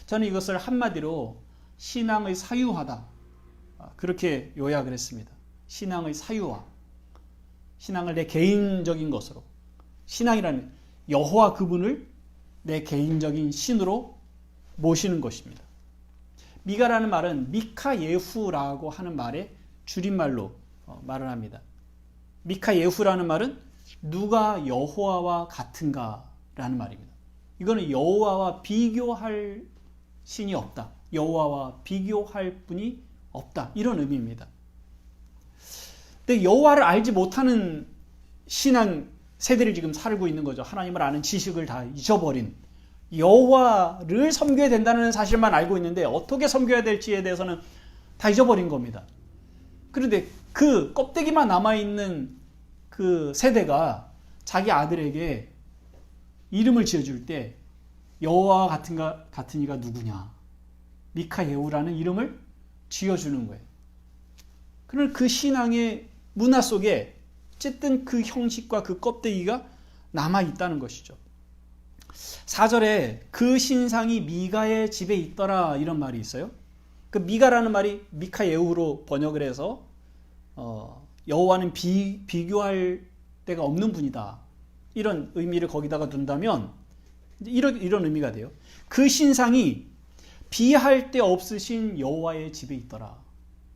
저는 이것을 한마디로 신앙의 사유화다, 그렇게 요약을 했습니다. 신앙의 사유화. 신앙을 내 개인적인 것으로, 신앙이라는 여호와 그분을 내 개인적인 신으로 모시는 것입니다. 미가라는 말은 미카예후라고 하는 말의 줄임말로 말을 합니다. 미카예후라는 말은 누가 여호와와 같은가 라는 말입니다. 이거는 여호와와 비교할 신이 없다, 여호와와 비교할 분이 없다, 이런 의미입니다. 근데 여호와를 알지 못하는 신앙 세대를 지금 살고 있는 거죠. 하나님을 아는 지식을 다 잊어버린, 여호와를 섬겨야 된다는 사실만 알고 있는데 어떻게 섬겨야 될지에 대해서는 다 잊어버린 겁니다. 그런데 그 껍데기만 남아있는 그 세대가 자기 아들에게 이름을 지어줄 때 여호와와 같은 이가 누구냐, 미카예후라는 이름을 지어주는 거예요. 그러나 그 신앙의 문화 속에 어쨌든 그 형식과 그 껍데기가 남아있다는 것이죠. 4절에 그 신상이 미가의 집에 있더라, 이런 말이 있어요. 그 미가라는 말이 미카예후로 번역을 해서 여호와는 비교할 데가 없는 분이다, 이런 의미를 거기다가 둔다면 이런 의미가 돼요. 그 신상이 비할 데 없으신 여호와의 집에 있더라,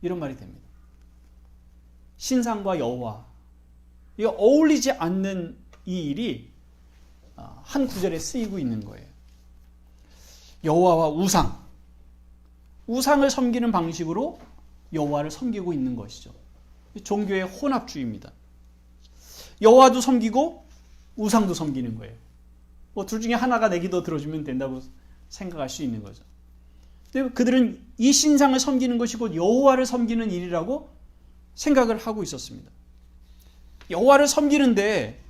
이런 말이 됩니다. 신상과 여호와, 이거 어울리지 않는 이 일이 한 구절에 쓰이고 있는 거예요. 여호와와 우상을 섬기는 방식으로 여호와를 섬기고 있는 것이죠. 종교의 혼합주의입니다. 여호와도 섬기고 우상도 섬기는 거예요. 뭐 둘 중에 하나가 내 기도 들어주면 된다고 생각할 수 있는 거죠. 근데 그들은 이 신상을 섬기는 것이 곧 여호와를 섬기는 일이라고 생각을 하고 있었습니다. 여호와를 섬기는데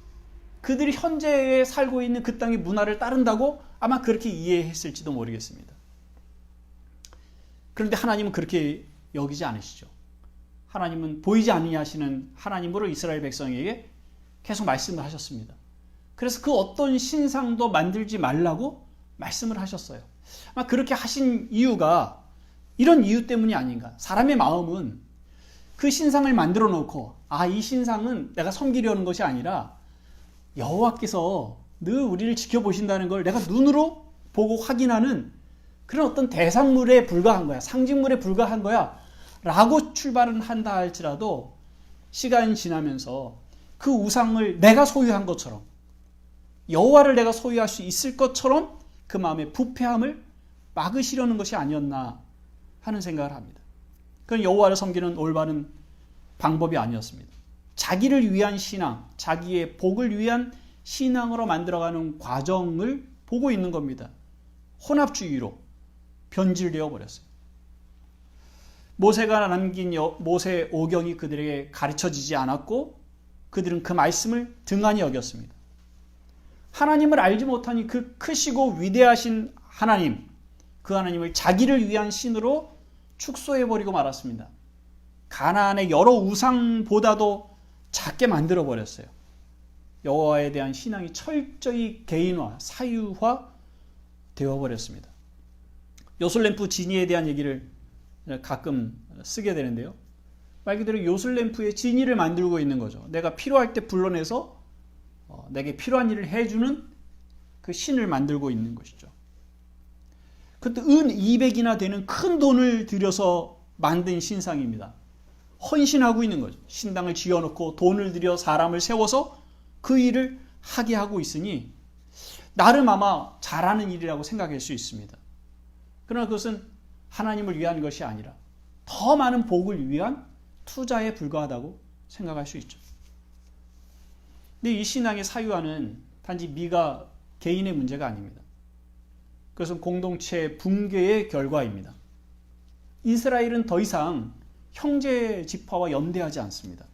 그들이 현재에 살고 있는 그 땅의 문화를 따른다고 아마 그렇게 이해했을지도 모르겠습니다. 그런데 하나님은 그렇게 여기지 않으시죠. 하나님은 보이지 아니하시는 하나님으로 이스라엘 백성에게 계속 말씀을 하셨습니다. 그래서 그 어떤 신상도 만들지 말라고 말씀을 하셨어요. 아마 그렇게 하신 이유가 이런 이유 때문이 아닌가. 사람의 마음은 그 신상을 만들어 놓고 이 신상은 내가 섬기려는 것이 아니라 여호와께서 늘 우리를 지켜보신다는 걸 내가 눈으로 보고 확인하는 그런 어떤 대상물에 불과한 거야, 상징물에 불과한 거야 라고 출발은 한다 할지라도 시간이 지나면서 그 우상을 내가 소유한 것처럼, 여호와를 내가 소유할 수 있을 것처럼 그 마음의 부패함을 막으시려는 것이 아니었나 하는 생각을 합니다. 그건 여호와를 섬기는 올바른 방법이 아니었습니다. 자기를 위한 신앙, 자기의 복을 위한 신앙으로 만들어가는 과정을 보고 있는 겁니다. 혼합주의로 변질되어 버렸어요. 모세가 남긴 모세 오경이 그들에게 가르쳐지지 않았고 그들은 그 말씀을 등한히 여겼습니다. 하나님을 알지 못하니 그 크시고 위대하신 하나님, 그 하나님을 자기를 위한 신으로 축소해버리고 말았습니다. 가나안의 여러 우상보다도 작게 만들어버렸어요. 여호와에 대한 신앙이 철저히 개인화, 사유화 되어버렸습니다. 요술램프 진이에 대한 얘기를 가끔 쓰게 되는데요. 말 그대로 요술램프의 진이를 만들고 있는 거죠. 내가 필요할 때 불러내서 내게 필요한 일을 해주는 그 신을 만들고 있는 것이죠. 그것도 은 200이나 되는 큰 돈을 들여서 만든 신상입니다. 헌신하고 있는 거죠. 신당을 지어놓고 돈을 들여 사람을 세워서 그 일을 하게 하고 있으니 나름 아마 잘하는 일이라고 생각할 수 있습니다. 그러나 그것은 하나님을 위한 것이 아니라 더 많은 복을 위한 투자에 불과하다고 생각할 수 있죠. 근데 이 신앙의 사유화는 단지 미가 개인의 문제가 아닙니다. 그것은 공동체 붕괴의 결과입니다. 이스라엘은 더 이상 형제 지파와 연대하지 않습니다.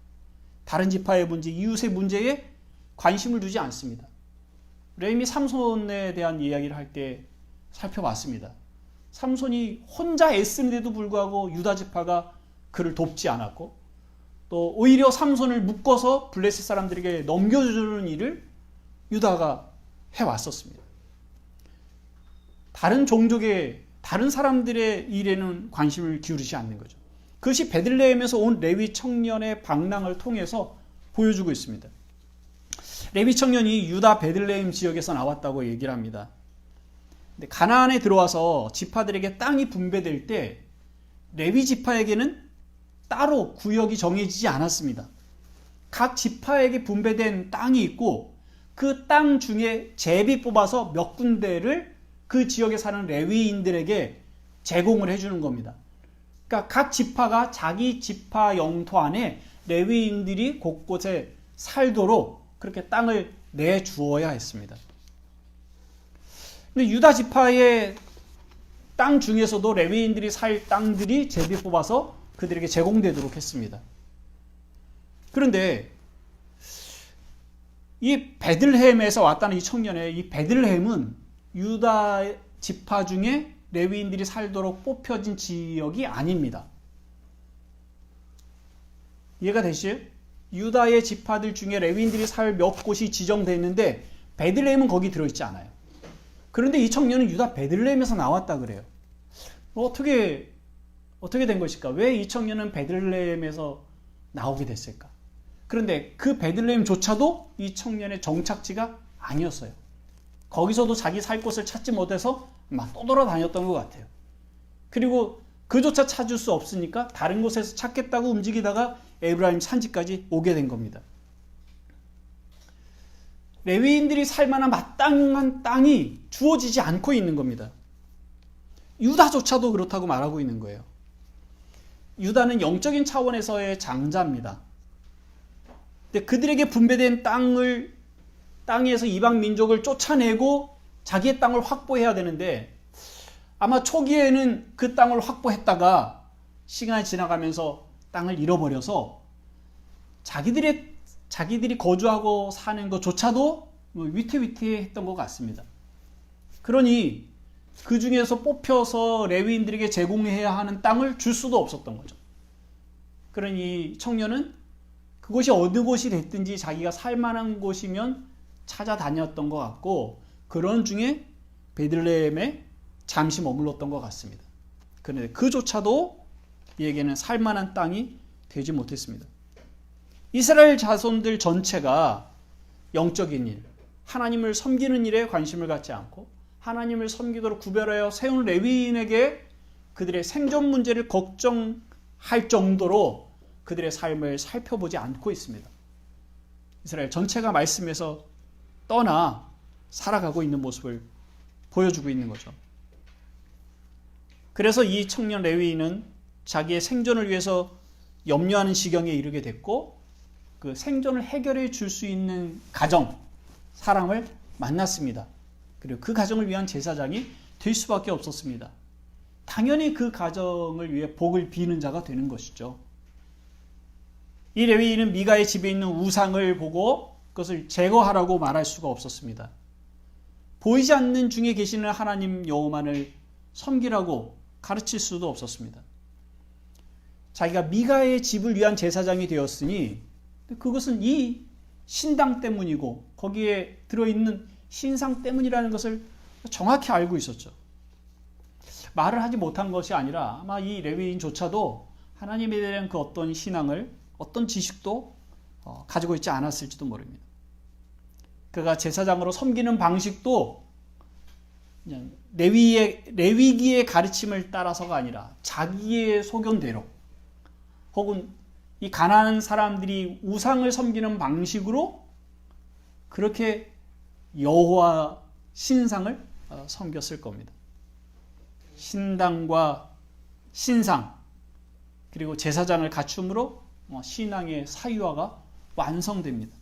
다른 지파의 문제, 이웃의 문제에 관심을 두지 않습니다. 우리가 이미 삼손에 대한 이야기를 할 때 살펴봤습니다. 삼손이 혼자 애쓰는데도 불구하고 유다 지파가 그를 돕지 않았고 또 오히려 삼손을 묶어서 블레셋 사람들에게 넘겨주는 일을 유다가 해왔었습니다. 다른 종족의 다른 사람들의 일에는 관심을 기울이지 않는 거죠. 그것이 베들레헴에서 온 레위 청년의 방랑을 통해서 보여주고 있습니다. 레위 청년이 유다 베들레헴 지역에서 나왔다고 얘기를 합니다. 근데 가나안에 들어와서 지파들에게 땅이 분배될 때 레위 지파에게는 따로 구역이 정해지지 않았습니다. 각 지파에게 분배된 땅이 있고 그 땅 중에 제비 뽑아서 몇 군데를 그 지역에 사는 레위인들에게 제공을 해주는 겁니다. 그러니까 각 지파가 자기 지파 영토 안에 레위인들이 곳곳에 살도록 그렇게 땅을 내주어야 했습니다. 근데 유다 지파의 땅 중에서도 레위인들이 살 땅들이 제비 뽑아서 그들에게 제공되도록 했습니다. 그런데 이 베들레헴에서 왔다는 이 청년의 이 베들레헴은 유다 지파 중에 레위인들이 살도록 뽑혀진 지역이 아닙니다. 이해가 되시죠? 유다의 지파들 중에 레위인들이 살 몇 곳이 지정되어 있는데 베들레헴은 거기 들어있지 않아요. 그런데 이 청년은 유다 베들레헴에서 나왔다 그래요. 어떻게 된 것일까? 왜 이 청년은 베들레헴에서 나오게 됐을까? 그런데 그 베들레헴조차도 이 청년의 정착지가 아니었어요. 거기서도 자기 살 곳을 찾지 못해서 막 떠돌아다녔던 것 같아요. 그리고 그조차 찾을 수 없으니까 다른 곳에서 찾겠다고 움직이다가 에브라임 산지까지 오게 된 겁니다. 레위인들이 살만한 마땅한 땅이 주어지지 않고 있는 겁니다. 유다조차도 그렇다고 말하고 있는 거예요. 유다는 영적인 차원에서의 장자입니다. 근데 그들에게 분배된 땅에서 이방 민족을 쫓아내고 자기의 땅을 확보해야 되는데 아마 초기에는 그 땅을 확보했다가 시간이 지나가면서 땅을 잃어버려서 자기들이 거주하고 사는 것조차도 위태위태했던 것 같습니다. 그러니 그 중에서 뽑혀서 레위인들에게 제공해야 하는 땅을 줄 수도 없었던 거죠. 그러니 청년은 그곳이 어느 곳이 됐든지 자기가 살만한 곳이면 찾아다녔던 것 같고 그런 중에 베들레헴에 잠시 머물렀던 것 같습니다. 그런데 그조차도 이에게는 살만한 땅이 되지 못했습니다. 이스라엘 자손들 전체가 영적인 일, 하나님을 섬기는 일에 관심을 갖지 않고 하나님을 섬기도록 구별하여 세운 레위인에게 그들의 생존 문제를 걱정할 정도로 그들의 삶을 살펴보지 않고 있습니다. 이스라엘 전체가 말씀에서 떠나 살아가고 있는 모습을 보여주고 있는 거죠. 그래서 이 청년 레위인은 자기의 생존을 위해서 염려하는 지경에 이르게 됐고 그 생존을 해결해 줄 수 있는 가정, 사람을 만났습니다. 그리고 그 가정을 위한 제사장이 될 수밖에 없었습니다. 당연히 그 가정을 위해 복을 비는 자가 되는 것이죠. 이 레위인은 미가의 집에 있는 우상을 보고 그것을 제거하라고 말할 수가 없었습니다. 보이지 않는 중에 계시는 하나님 여호와만을 섬기라고 가르칠 수도 없었습니다. 자기가 미가의 집을 위한 제사장이 되었으니 그것은 이 신당 때문이고 거기에 들어있는 신상 때문이라는 것을 정확히 알고 있었죠. 말을 하지 못한 것이 아니라 아마 이 레위인조차도 하나님에 대한 그 어떤 신앙을 어떤 지식도 가지고 있지 않았을지도 모릅니다. 그가 제사장으로 섬기는 방식도 그냥 레위기의 가르침을 따라서가 아니라 자기의 소견대로 혹은 이 가난한 사람들이 우상을 섬기는 방식으로 그렇게 여호와 신상을 섬겼을 겁니다. 신당과 신상 그리고 제사장을 갖춤으로 신앙의 사유화가 완성됩니다.